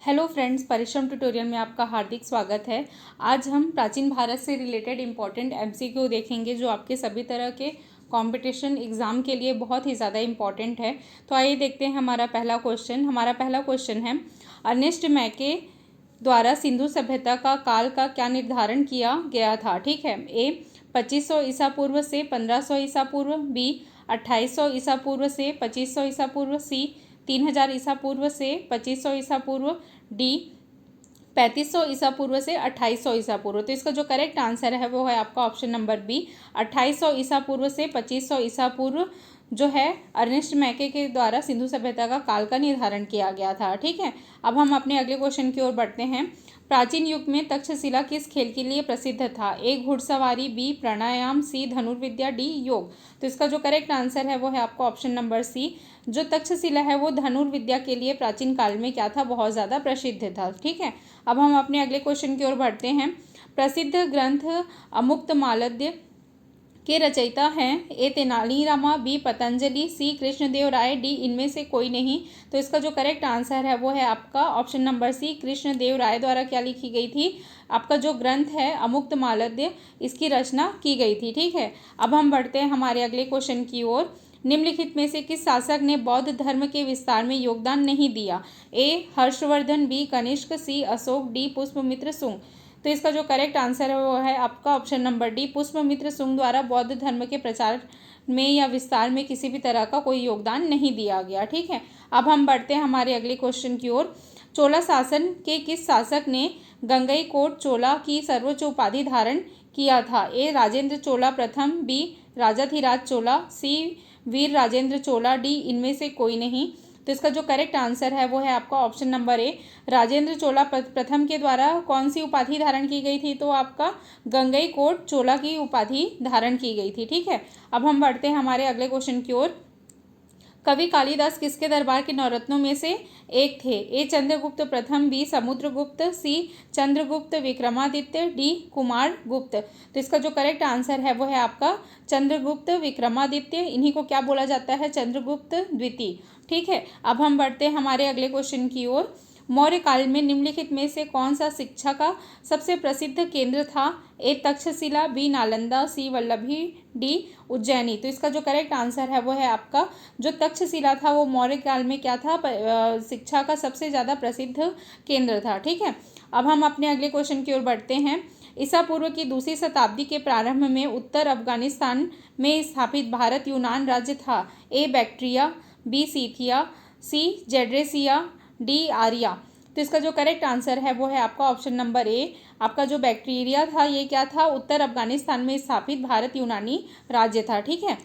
Hello friends, परिश्रम tutorial में आपका हार्दिक स्वागत है। आज हम प्राचीन भारत से रिलेटेड इम्पॉर्टेंट एमसीक्यू देखेंगे जो आपके सभी तरह के कंपटीशन एग्ज़ाम के लिए बहुत ही ज़्यादा इम्पॉर्टेंट है। तो आइए देखते हैं हमारा पहला क्वेश्चन है अर्नेस्ट मैके द्वारा सिंधु सभ्यता का काल का क्या निर्धारण किया गया था। ठीक है, ए 2500 ईसा पूर्व से 1500 ईसा पूर्व, बी 2800 ईसा पूर्व से 2500 ईसा पूर्व, सी 3000 ईसा पूर्व से 2500 ईसा पूर्व, डी 3500 ईसा पूर्व से 2800 ईसा पूर्व। तो इसका जो करेक्ट आंसर है वो है आपका ऑप्शन नंबर बी 2800 ईसा पूर्व से 2500 ईसा पूर्व जो है अर्नेस्ट मैके के द्वारा सिंधु सभ्यता का काल का निर्धारण किया गया था। ठीक है, अब हम अपने अगले क्वेश्चन की ओर बढ़ते हैं। प्राचीन युग में तक्षशिला किस खेल के लिए प्रसिद्ध था। ए घुड़सवारी, बी प्राणायाम, सी धनुर्विद्या, डी योग। तो इसका जो करेक्ट आंसर है वो है आपका ऑप्शन नंबर सी। जो तक्षशिला है वो धनुर्विद्या के लिए प्राचीन काल में क्या था, बहुत ज़्यादा प्रसिद्ध था। ठीक है, अब हम अपने अगले क्वेश्चन की ओर बढ़ते हैं। प्रसिद्ध ग्रंथ अमुक्तमाल्यद के रचयिता हैं ए तेनालीरामा, बी पतंजलि, सी कृष्णदेव राय, डी इनमें से कोई नहीं। तो इसका जो करेक्ट आंसर है वो है आपका ऑप्शन नंबर सी, कृष्णदेव राय द्वारा क्या लिखी गई थी, आपका जो ग्रंथ है अमुक्तमाल्यद इसकी रचना की गई थी। ठीक है, अब हम बढ़ते हैं हमारे अगले क्वेश्चन की ओर। निम्नलिखित में से किस शासक ने बौद्ध धर्म के विस्तार में योगदान नहीं दिया। ए हर्षवर्धन, बी कनिष्क, सी अशोक, डी पुष्यमित्र शुंग। तो इसका जो करेक्ट आंसर है वो है आपका option number D, Pushyamitra Shunga द्वारा बौद्ध धर्म के प्रचार में या विस्तार में किसी भी तरह का कोई योगदान नहीं दिया गया। ठीक है, अब हम बढ़ते हैं हमारे अगले क्वेश्चन की ओर। चोला शासन के किस शासक ने गंगईकोट चोला की सर्वोच्च उपाधि धारण किया था। ए राजेंद्र चोला प्रथम, बी राजाधिराज चोला, सी वीर राजेंद्र चोला, डी इनमें से कोई नहीं। तो इसका जो करेक्ट आंसर है वो है आपका ऑप्शन नंबर ए, राजेंद्र चोला प्रथम के द्वारा कौन सी उपाधि धारण की गई थी, तो आपका गंगईकोट चोला की उपाधि धारण की गई थी। ठीक है, अब हम बढ़ते हैं हमारे अगले क्वेश्चन की ओर। कवि कालिदास किसके दरबार के नवरत्नों में से एक थे। ए चंद्रगुप्त प्रथम, बी समुद्रगुप्त, सी चंद्रगुप्त विक्रमादित्य, डी कुमार गुप्त। तो इसका जो करेक्ट आंसर है वो है आपका चंद्रगुप्त विक्रमादित्य। इन्हीं को क्या बोला जाता है, चंद्रगुप्त द्वितीय। ठीक है, अब हम बढ़ते हैं हमारे अगले क्वेश्चन की ओर। मौर्य काल में निम्नलिखित में से कौन सा शिक्षा का सबसे प्रसिद्ध केंद्र था। ए तक्षशिला, बी नालंदा, सी वल्लभी, डी उज्जैनी। तो इसका जो करेक्ट आंसर है वो है आपका जो तक्षशिला था वो मौर्य काल में क्या था, शिक्षा का सबसे ज़्यादा प्रसिद्ध केंद्र था। ठीक है, अब हम अपने अगले क्वेश्चन की ओर बढ़ते हैं। ईसा पूर्व की दूसरी शताब्दी के प्रारंभ में उत्तर अफगानिस्तान में स्थापित भारत यूनान राज्य था। ए बैक्ट्रिया, बी सीथिया, सी जेड्रेसिया, डी आर्या। तो इसका जो करेक्ट आंसर है वो है आपका ऑप्शन नंबर ए, आपका जो बैक्टीरिया था ये क्या था, उत्तर अफगानिस्तान में स्थापित भारत यूनानी राज्य था। ठीक है,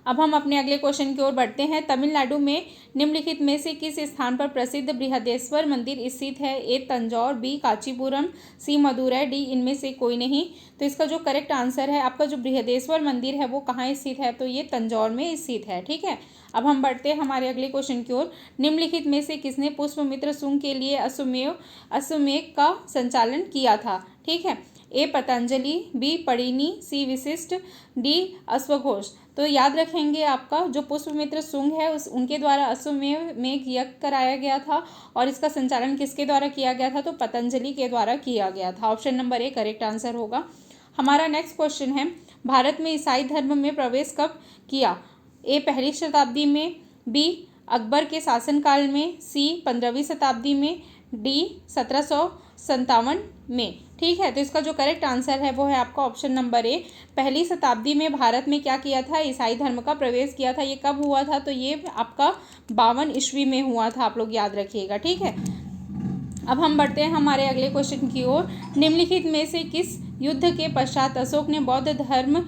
अब हम अपने अगले क्वेश्चन की ओर बढ़ते हैं। तमिलनाडु में निम्नलिखित में से किस स्थान पर प्रसिद्ध बृहदेश्वर मंदिर स्थित है। ए तंजौर, बी कांचीपुरम, सी मदुरै, डी इनमें से कोई नहीं। तो इसका जो करेक्ट आंसर है आपका जो बृहदेश्वर मंदिर है वो कहाँ स्थित है, तो ये तंजौर में स्थित है। ठीक है, अब हम बढ़ते हैं हमारे अगले क्वेश्चन की ओर। निम्नलिखित में से किसने पुष्यमित्र शुंग के लिए अश्वमेध का संचालन किया था। ठीक है, ए पतंजलि, बी पड़िनी, सी विशिष्ट, डी अश्वघोष। तो याद रखेंगे आपका जो पुष्यमित्र शुंग है उनके द्वारा अश्वमेध यज्ञ कराया गया था और इसका संचालन किसके द्वारा किया गया था, तो पतंजलि के द्वारा किया गया था। Option number A correct answer होगा। हमारा नेक्स्ट क्वेश्चन है भारत में ईसाई धर्म में प्रवेश कब किया। ए पहली शताब्दी में, बी अकबर के शासनकाल में, सी 15वीं शताब्दी में, डी 1757 में। ठीक है, तो इसका जो करेक्ट आंसर है वो है आपका ऑप्शन नंबर ए, पहली शताब्दी में भारत में क्या किया था, ईसाई धर्म का प्रवेश किया था। ये कब हुआ था, तो ये आपका 52 ईस्वी में हुआ था, आप लोग याद रखिएगा। ठीक है, अब हम बढ़ते हैं हमारे अगले क्वेश्चन की ओर। निम्नलिखित में से किस युद्ध के पश्चात अशोक ने बौद्ध धर्म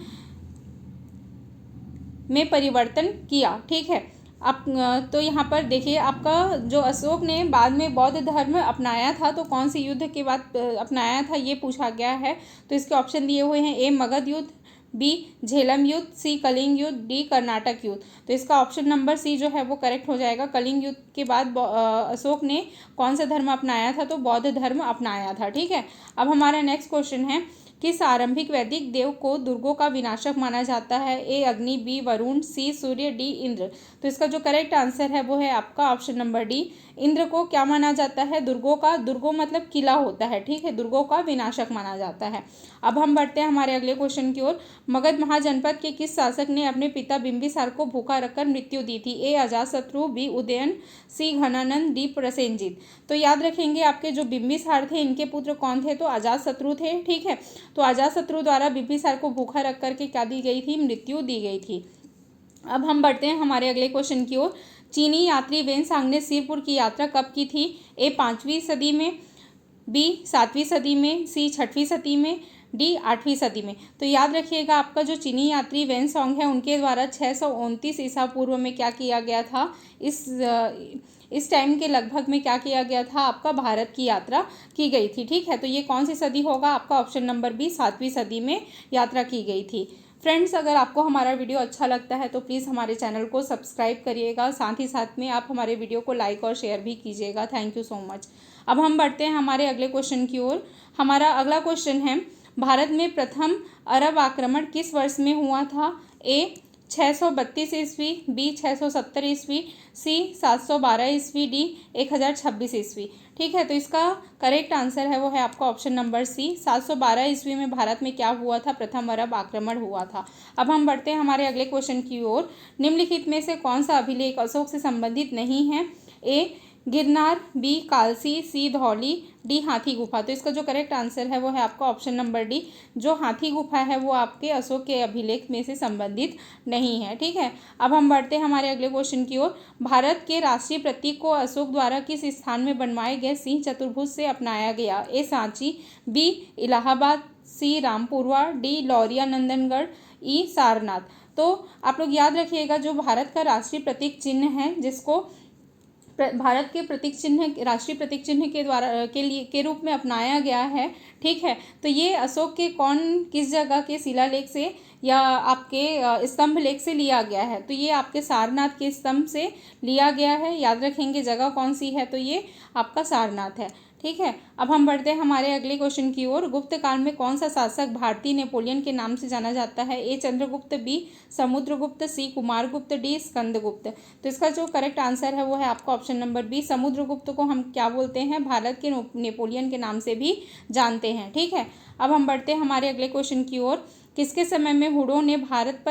में परिवर्तन किया। ठीक है, आप तो यहाँ पर देखिए आपका जो अशोक ने बाद में बौद्ध धर्म अपनाया था तो कौन सी युद्ध के बाद अपनाया था ये पूछा गया है। तो इसके ऑप्शन दिए हुए हैं। ए मगध युद्ध, बी झेलम युद्ध, सी कलिंग युद्ध, डी कर्नाटक युद्ध। तो इसका ऑप्शन नंबर सी जो है वो करेक्ट हो जाएगा। कलिंग युद्ध के बाद अशोक ने कौन सा धर्म अपनाया था, तो बौद्ध धर्म अपनाया था। ठीक है, अब हमारा नेक्स्ट क्वेश्चन है किस आरंभिक वैदिक देव को दुर्गों का विनाशक माना जाता है। ए अग्नि, बी वरुण, सी सूर्य, डी इंद्र। तो इसका जो करेक्ट आंसर है वो है आपका ऑप्शन नंबर डी, इंद्र को क्या माना जाता है? दुर्गों मतलब किला होता है, ठीक है, दुर्गों का विनाशक माना जाता है। अब हम बढ़ते हैं हमारे अगले क्वेश्चन की ओर। मगध महाजनपद के किस शासक ने अपने पिता बिंबिसार को भूखा रखकर मृत्यु दी थी? ए अजातशत्रु, बी उदयन, सी घनानंद, डी प्रसेनजीत। तो याद रखेंगे आपके जो बिंबिसार थे इनके पुत्र कौन थे? तो अजातशत्रु थे, ठीक है। तो अजातशत्रु द्वारा बिंबिसार को भूखा रख करके क्या दी गई थी? मृत्यु दी गई थी। अब हम बढ़ते हैं हमारे अगले क्वेश्चन की ओर। चीनी यात्री वेनसांग ने सिरपुर की यात्रा कब की थी? ए 5वीं सदी में, बी 7वीं सदी में, सी 6वीं सदी में, डी 8वीं सदी में। तो याद रखिएगा आपका जो चीनी यात्री वेनसांग है उनके द्वारा 629 ईसा पूर्व में क्या किया गया था? इस टाइम के लगभग में क्या किया गया था? आपका भारत की यात्रा की गई थी, ठीक है। तो ये कौन सी सदी होगा? आपका ऑप्शन नंबर बी 7वीं सदी में यात्रा की गई थी। फ्रेंड्स, अगर आपको हमारा वीडियो अच्छा लगता है तो प्लीज़ हमारे चैनल को सब्सक्राइब करिएगा, साथ ही साथ में आप हमारे वीडियो को लाइक और शेयर भी कीजिएगा। Thank you so much. अब हम बढ़ते हैं हमारे अगले क्वेश्चन की ओर। हमारा अगला क्वेश्चन है, भारत में प्रथम अरब आक्रमण किस वर्ष में हुआ था? ए 632 ईस्वी, बी 670 ईस्वी, सी 712 ईस्वी, डी 1026 ईस्वी। ठीक है, तो इसका करेक्ट आंसर है वो है आपका ऑप्शन नंबर सी, 712 ईस्वी में भारत में क्या हुआ था? प्रथम अरब आक्रमण हुआ था। अब हम बढ़ते हैं हमारे अगले क्वेश्चन की ओर। निम्नलिखित में से कौन सा अभिलेख अशोक से संबंधित नहीं है? ए गिरनार, बी कालसी, सी धौली, डी हाथी गुफा। तो इसका जो करेक्ट आंसर है वो है आपका ऑप्शन नंबर डी, जो हाथी गुफा है वो आपके अशोक के अभिलेख में से संबंधित नहीं है। ठीक है, अब हम बढ़ते हैं हमारे अगले क्वेश्चन की ओर। भारत के राष्ट्रीय प्रतीक को अशोक द्वारा किस स्थान में बनवाए गए सिंह चतुर्भुज से अपनाया गया? ए सांची, बी इलाहाबाद, सी रामपुरवा, डी लौरिया नंदनगढ़, ई सारनाथ। तो आप लोग याद रखिएगा जो भारत का राष्ट्रीय प्रतीक चिन्ह है, जिसको भारत के प्रतीक चिन्ह राष्ट्रीय प्रतीक चिन्ह के द्वारा के रूप में अपनाया गया है, ठीक है। तो ये अशोक के किस जगह के शिलालेख से या आपके स्तंभ लेख से लिया गया है? तो ये आपके सारनाथ के स्तंभ से लिया गया है। याद रखेंगे जगह कौन सी है, तो ये आपका सारनाथ है। ठीक है, अब हम बढ़ते हैं हमारे अगले क्वेश्चन की ओर। गुप्त काल में कौन सा शासक भारतीय नेपोलियन के नाम से जाना जाता है? ए चंद्रगुप्त, बी समुद्रगुप्त, सी कुमारगुप्त, डी स्कंदगुप्त। तो इसका जो करेक्ट आंसर है वो है आपका ऑप्शन नंबर बी, समुद्रगुप्त को हम क्या बोलते हैं? भारत के नेपोलियन के नाम से भी जानते हैं। ठीक है, अब हम बढ़ते हैं हमारे अगले क्वेश्चन की ओर। किसके समय में हुडों ने भारत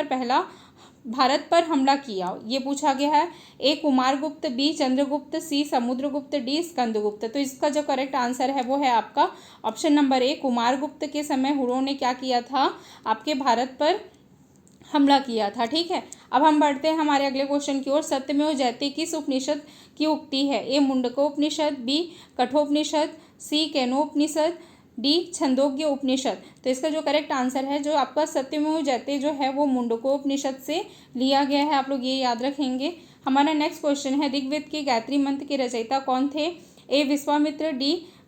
पर हमला किया? ये पूछा गया है। ए कुमारगुप्त, बी चंद्रगुप्त, सी समुद्रगुप्त, डी स्कंदगुप्त। तो इसका जो करेक्ट आंसर है वो है आपका ऑप्शन नंबर ए, कुमारगुप्त के समय हुडों ने क्या किया था? आपके भारत पर हमला किया था। ठीक है, अब हम बढ़ते हैं हमारे अगले क्वेश्चन की ओर। सत्यमेव जयते किस उपनिषद की उक्ति है? ए मुंडकोपनिषद, बी कठोपनिषद, सी केनोपनिषद, डी छंदोग्य उपनिषद। तो इसका जो करेक्ट आंसर है जो आपका सत्यमेव जयते जो है वो मुंडकोपनिषद से लिया गया है। आप लोग ये याद रखेंगे। हमारा नेक्स्ट क्वेश्चन है, ऋग्वेद के गायत्री मंत्र के रचयिता कौन थे? ए विश्वामित्र,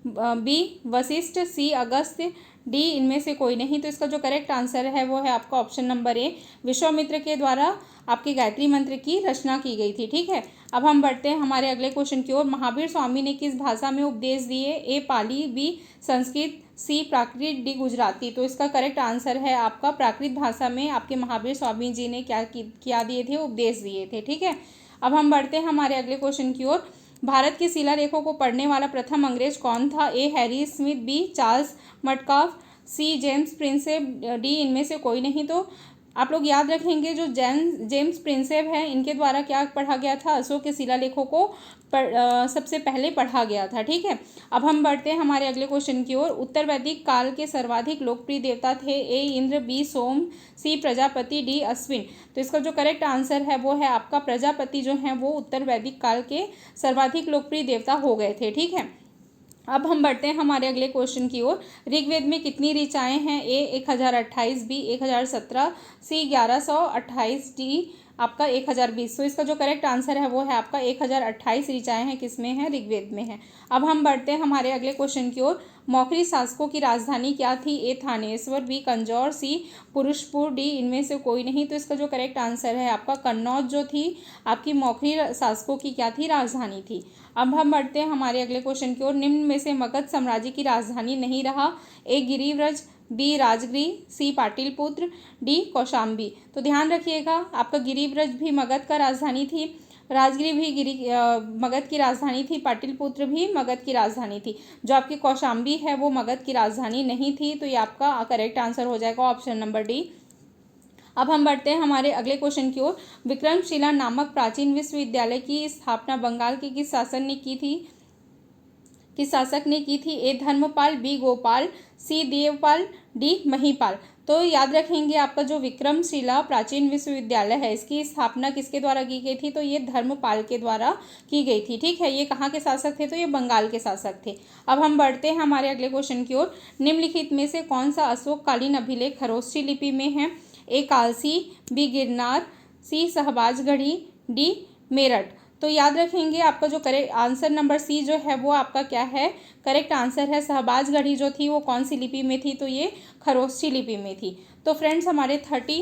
बी वशिष्ठ, सी अगस्त्य, डी इनमें से कोई नहीं। तो इसका जो करेक्ट आंसर है वो है आपका ऑप्शन नंबर ए, विश्वामित्र के द्वारा आपके गायत्री मंत्र की रचना की गई थी। ठीक है, अब हम बढ़ते हैं हमारे अगले क्वेश्चन की ओर। महावीर स्वामी ने किस भाषा में उपदेश दिए? ए पाली, बी संस्कृत, सी प्राकृत, डी गुजराती। तो इसका करेक्ट आंसर है आपका प्राकृत भाषा में आपके महावीर स्वामी जी ने क्या दिए थे? उपदेश दिए थे। ठीक है, अब हम बढ़ते हैं हमारे अगले क्वेश्चन की ओर। भारत के शिलालेखों को पढ़ने वाला प्रथम अंग्रेज कौन था? A Harry Smith, B Charles Metcalfe, C James Prinsep, D इनमें से कोई नहीं। तो आप लोग याद रखेंगे जो जेम्स प्रिंसेप है इनके द्वारा क्या पढ़ा गया था? अशोक के शिलालेखों को सबसे पहले पढ़ा गया था। ठीक है, अब हम बढ़ते हैं हमारे अगले क्वेश्चन की ओर। उत्तर वैदिक काल के सर्वाधिक लोकप्रिय देवता थे? ए इंद्र, बी सोम, सी प्रजापति, डी अश्विन। तो इसका जो करेक्ट आंसर है वो है आपका प्रजापति जो है वो उत्तर वैदिक काल के सर्वाधिक लोकप्रिय देवता हो गए थे। ठीक है, अब हम बढ़ते हैं हमारे अगले क्वेश्चन की ओर। ऋग्वेद में कितनी ऋचाएँ हैं? ए 1028, बी 1017, सी 1128, डी आपका 1020। तो इसका जो करेक्ट आंसर है वो है आपका 1028 ऋचाएँ हैं किसमें है? ऋग्वेद में है। अब हम बढ़ते हैं हमारे अगले क्वेश्चन की ओर। मौखरी शासकों की राजधानी क्या थी? ए थानेश्वर, बी कंजौर, सी पुरुषपुर, डी इनमें से कोई नहीं। तो इसका जो करेक्ट आंसर है आपका कन्नौज जो थी आपकी मौखरी शासकों की क्या थी? राजधानी थी। अब हम बढ़ते हैं हमारे अगले क्वेश्चन की ओर। निम्न में से मगध साम्राज्य की राजधानी नहीं रहा? ए गिरिव्रज, बी राजगृह, सी पाटलिपुत्र, डी कौशाम्बी। तो ध्यान रखिएगा आपका गिरिव्रज भी मगध का राजधानी थी। राजगिरी भी मगध की राजधानी थी। पाटलिपुत्र भी मगध की राजधानी थी। जो आपकी कौशाम्बी है वो मगध की राजधानी नहीं थी। तो ये आपका करेक्ट आंसर हो जाएगा ऑप्शन नंबर डी। अब हम बढ़ते हैं हमारे अगले क्वेश्चन की ओर। विक्रमशिला नामक प्राचीन विश्वविद्यालय की स्थापना बंगाल के किस शासक ने की थी? ए धर्मपाल, बी गोपाल, सी देवपाल, डी महिपाल। तो याद रखेंगे आपका जो विक्रमशिला प्राचीन विश्वविद्यालय है इसकी स्थापना किसके द्वारा की गई थी? तो ये धर्मपाल के द्वारा की गई थी। ठीक है, ये कहाँ के शासक थे? तो ये बंगाल के शासक थे। अब हम बढ़ते हैं हमारे अगले क्वेश्चन की ओर। निम्नलिखित में से कौन सा अशोककालीन अभिलेख खरोष्ठी लिपि में है? ए कालसी, बी गिरनार, सी शहबाजगढ़ी, डी मेरठ। तो याद रखेंगे आपका जो करेक्ट आंसर नंबर सी जो है वो आपका क्या है? करेक्ट आंसर है। शहबाजगढ़ी जो थी वो कौन सी लिपि में थी? तो ये खरोष्ठी लिपि में थी। तो फ्रेंड्स हमारे 30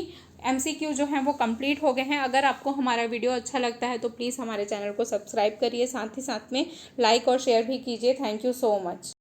MCQ जो हैं वो कंप्लीट हो गए हैं। अगर आपको हमारा वीडियो अच्छा लगता है तो प्लीज़ हमारे चैनल को सब्सक्राइब करिए, साथ ही साथ में लाइक और शेयर भी कीजिए। Thank you so much.